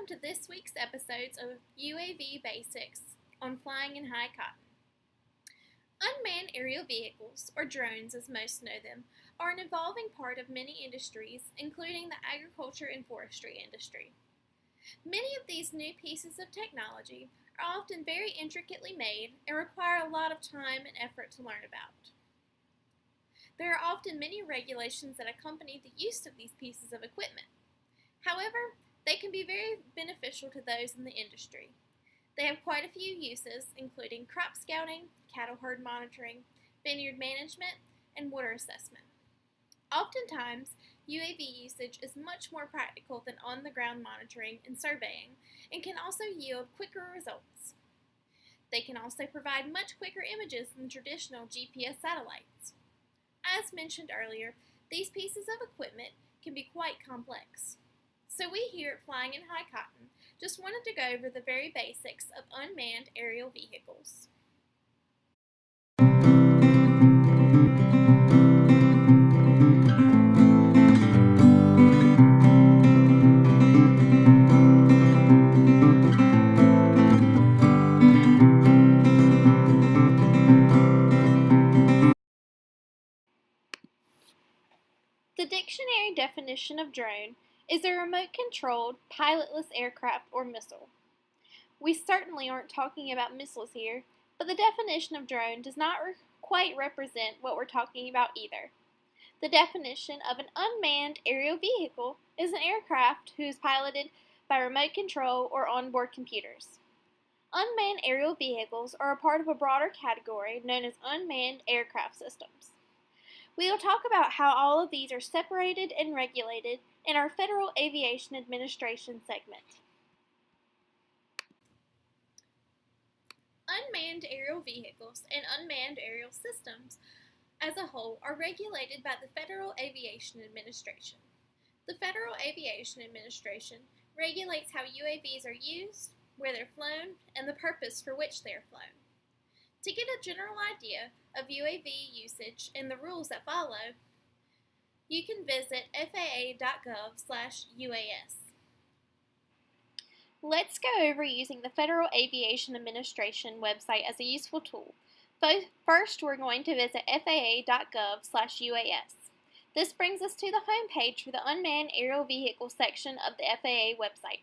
Welcome to this week's episodes of UAV Basics on Flying in High Cotton. Unmanned aerial vehicles, or drones as most know them, are an evolving part of many industries, including the agriculture and forestry industry. Many of these new pieces of technology are often very intricately made and require a lot of time and effort to learn about. There are often many regulations that accompany the use of these pieces of equipment. However, they can be very beneficial to those in the industry. They have quite a few uses, including crop scouting, cattle herd monitoring, vineyard management, and water assessment. Oftentimes, UAV usage is much more practical than on-the-ground monitoring and surveying, and can also yield quicker results. They can also provide much quicker images than traditional GPS satellites. As mentioned earlier, these pieces of equipment can be quite complex. So we here at Flying in High Cotton just wanted to go over the very basics of unmanned aerial vehicles. The dictionary definition of drone is a remote-controlled, pilotless aircraft or missile. We certainly aren't talking about missiles here, but the definition of drone does not quite represent what we're talking about either. The definition of an unmanned aerial vehicle is an aircraft who is piloted by remote control or onboard computers. Unmanned aerial vehicles are a part of a broader category known as unmanned aircraft systems. We will talk about how all of these are separated and regulated in our Federal Aviation Administration segment. Unmanned aerial vehicles and unmanned aerial systems as a whole are regulated by the Federal Aviation Administration. The Federal Aviation Administration regulates how UAVs are used, where they're flown, and the purpose for which they are flown. To get a general idea of UAV usage and the rules that follow, you can visit faa.gov/UAS. Let's go over using the Federal Aviation Administration website as a useful tool. First, we're going to visit faa.gov/UAS. This brings us to the home page for the Unmanned Aerial Vehicle section of the FAA website.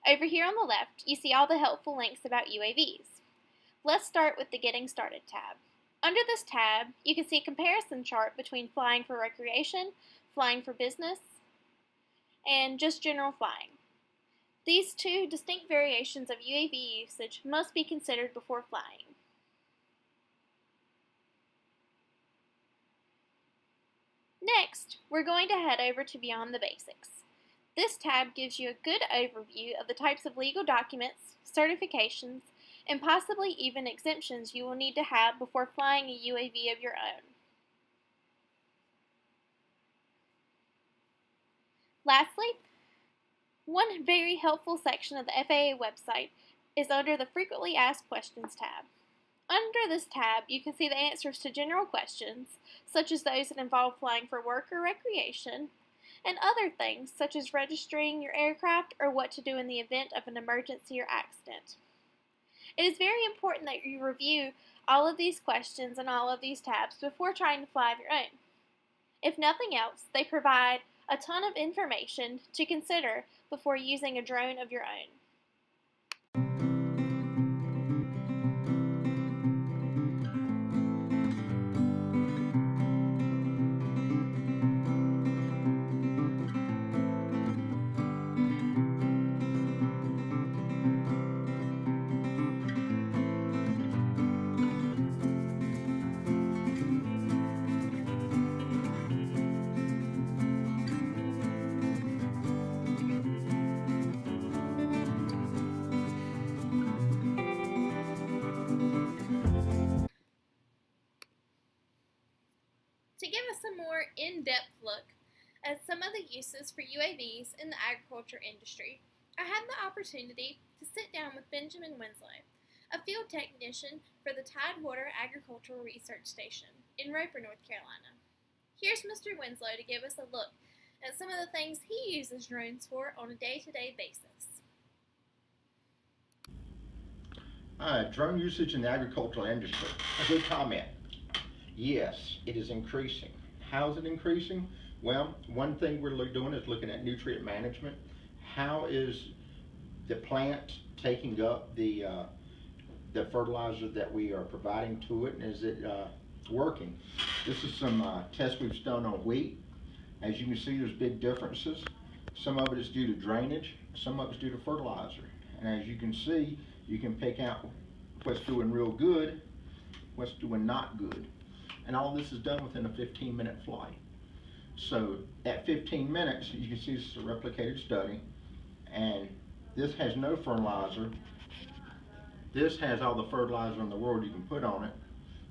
Over here on the left, you see all the helpful links about UAVs. Let's start with the Getting Started tab. Under this tab, you can see a comparison chart between flying for recreation, flying for business, and just general flying. These two distinct variations of UAV usage must be considered before flying. Next, we're going to head over to Beyond the Basics. This tab gives you a good overview of the types of legal documents, certifications, and possibly even exemptions you will need to have before flying a UAV of your own. Lastly, one very helpful section of the FAA website is under the Frequently Asked Questions tab. Under this tab, you can see the answers to general questions, such as those that involve flying for work or recreation, and other things such as registering your aircraft or what to do in the event of an emergency or accident. It is very important that you review all of these questions and all of these tabs before trying to fly of your own. If nothing else, they provide a ton of information to consider before using a drone of your own. To give us a more in-depth look at some of the uses for UAVs in the agriculture industry, I had the opportunity to sit down with Benjamin Winslow, a field technician for the Tidewater Agricultural Research Station in Roper, North Carolina. Here's Mr. Winslow to give us a look at some of the things he uses drones for on a day-to-day basis. Drone usage in the agricultural industry. A good comment. Yes, it is increasing. How is it increasing? Well, one thing we're doing is looking at nutrient management. How is the plant taking up the fertilizer that we are providing to it, and is it working? This is some tests we've done on wheat. As you can see, there's big differences. Some of it is due to drainage, some of it's due to fertilizer. And as you can see, you can pick out what's doing real good, what's doing not good. And all this is done within a 15-minute flight. So at 15 minutes, you can see this is a replicated study, and this has no fertilizer. This has all the fertilizer in the world you can put on it.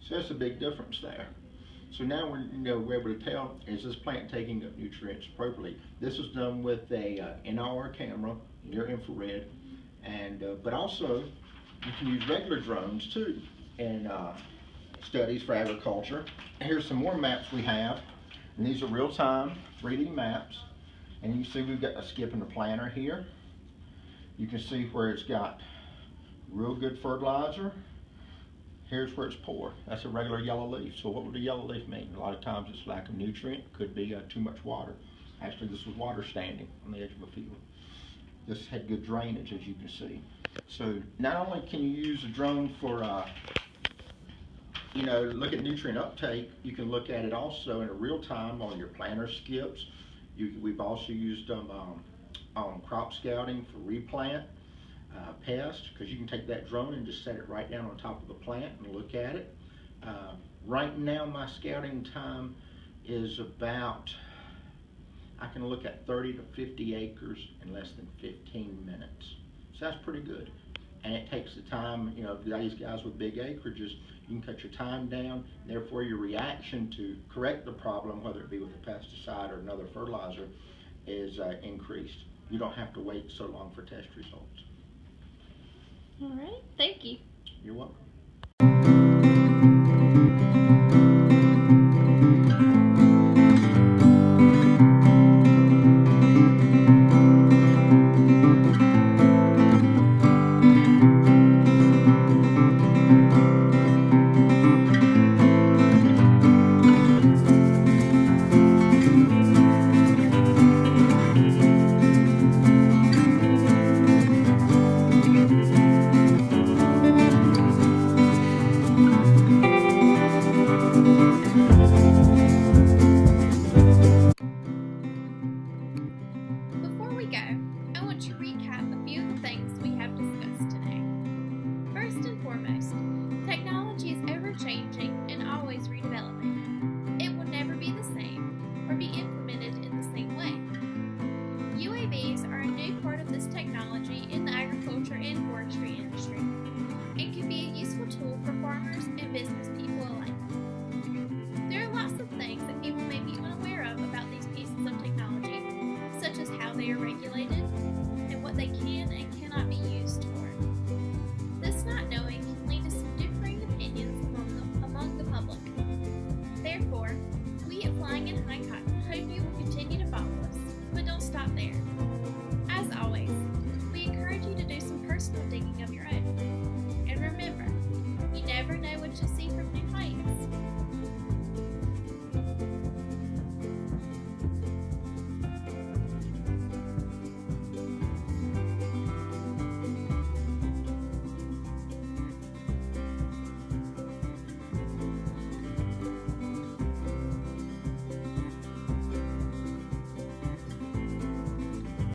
So that's a big difference there. So now we're able to tell, is this plant taking up nutrients appropriately? This is done with a NIR camera, near infrared, and but also you can use regular drones too in studies for agriculture. Here's some more maps we have, and these are real-time 3D maps. And you see we've got a skip in the planter here. You can see where it's got real good fertilizer. Here's where it's poor. That's a regular yellow leaf. So what would a yellow leaf mean? A lot of times it's lack of nutrient, could be too much water. Actually, this was water standing on the edge of a field. This had good drainage, as you can see. So not only can you use a drone for look at nutrient uptake, you can look at it also in real time on your planter skips. We've also used them on crop scouting for replant. Pest, because you can take that drone and just set it right down on top of the plant and look at it. Right now my scouting time is about, I can look at 30 to 50 acres in less than 15 minutes. So that's pretty good. And it takes the time, these guys with big acreages, you can cut your time down, therefore your reaction to correct the problem, whether it be with a pesticide or another fertilizer, is increased. You don't have to wait so long for test results. All right, thank you. You're welcome. Before we go, I want to recap a few of the things we have discussed today. First and foremost, technology is ever-changing and always redeveloping. It will never be the same or be implemented in the same way. UAVs are a new part of this technology in the agriculture and forestry industry and can be a useful tool for farmers and business people alike. There are lots of things that people may be unaware of about these pieces of technology, such as how they are regulated,